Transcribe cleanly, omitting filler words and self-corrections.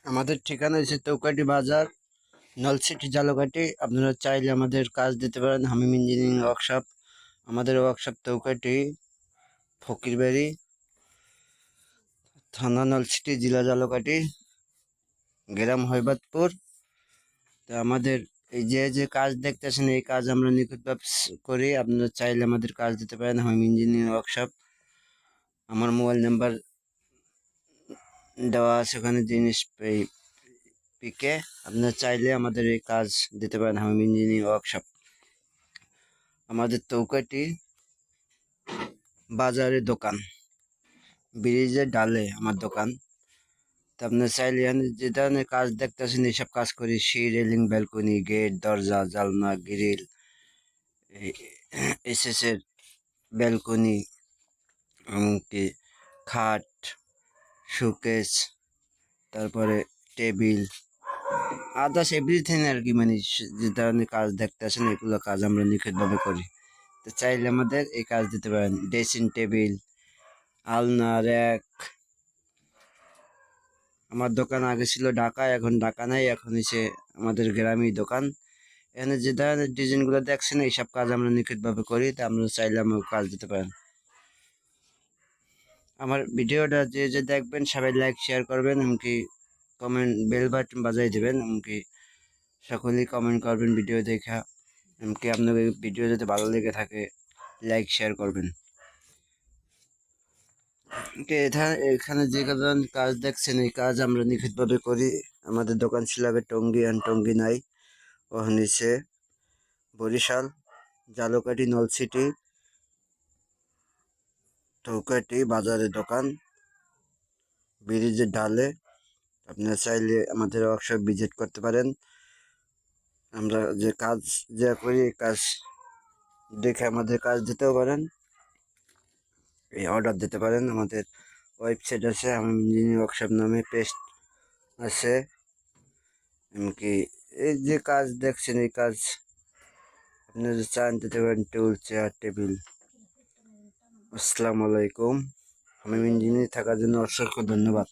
আমাদের ঠিকানা হচ্ছে চৌকাঠি বাজার, নলছিটি ঝালকাঠি। আপনারা চাইলে আমাদের কাজ দিতে পারেন। হামিম ইঞ্জিনিয়ারিং ওয়ার্কশপ। আমাদের ওয়ার্কশপ চৌকাঠি, ফকিরবাড়ি, থানা নলছিটি, জেলা ঝালকাঠি, গ্রাম হৈবাদপুর। তো আমাদের এই যে কাজ দেখতেছেন, এই কাজ আমরা নিখুঁতভাবে করি। আপনারা চাইলে আমাদের কাজ দিতে পারেন। হামিম ইঞ্জিনিয়ারিং ওয়ার্কশপ। আমার মোবাইল নাম্বার দেওয়া আছে ওখানে, জিনিস পিকে। আপনারা চাইলে আমাদের এই কাজ দিতে পারেন। হামিম ইঞ্জিনিয়ারিং ওয়ার্কশপ। আমাদের চৌকাঠি বাজারে দোকান, ব্রিজের ডালে আমার দোকান। তো আপনার চাইলে যে ধরনের কাজ দেখতেছেন এইসব কাজ করি। রেলিং, ব্যালকনি, গেট, দরজা, জালনা, গ্রিল, এসএসের ব্যালকনি, এমনকি খাট, শোকেস, তারপরে টেবিল, আদার্স এভরিথিং আর কি। মানে যে ধরনের কাজ দেখতেছেন এগুলো কাজ আমরা নিখুঁতভাবে করি। তো চাইলে আমাদের এই কাজ দিতে পারেন। ড্রেসিং টেবিল, আলনা, র্যাক। আমার দোকান আগে ছিল ঢাকায়, এখন ঢাকা নাই, এখন হচ্ছে আমাদের গ্রামীণ দোকান। এখানে যে ধরনের ডিজাইনগুলো দেখছেন এইসব কাজ আমরা নিখুঁতভাবে করি। তা আপনারা চাইলে আমাকে কাজ দিতে পারেন। আমার ভিডিওটা যে দেখবেন সবাই লাইক শেয়ার করবেন, এমনকি কমেন্ট বেল বাটন বাজাই দেবেন, এমনকি সকলেই কমেন্ট করবেন ভিডিও দেখা। এমনকি আপনাদের ভিডিও যদি ভালো লেগে থাকে লাইক শেয়ার করবেন। এখানে যে কাজ দেখছেন এই কাজ আমরা নিখুঁতভাবে করি। আমাদের দোকান ছিল আগে টঙ্গী, আর টঙ্গী নাই, ও নিচে বরিশাল, ঝালকাঠি, নলছিটি, চৌকাঠি বাজারে দোকান, ব্রিজের ঢালে। আপনারা চাইলে আমাদের ওয়ার্কশপ ভিজিট করতে পারেন। আমরা যে কাজ যা করি এই কাজ দেখে আমাদের কাজ দিতেও পারেন, এই অর্ডার দিতে পারেন। আমাদের ওয়েবসাইট আছে, হামিম ইঞ্জিনিয়ারিং ওয়ার্কশপ নামে পেজ আছে। এমনকি এই যে কাজ দেখছেন এই কাজ আপনারা চান দিতে পারেন। টুল, চেয়ার, টেবিল। আসসালামু আলাইকুম। হামিম ইঞ্জিনিয়ারিং থাকার জন্য অসংখ্য ধন্যবাদ।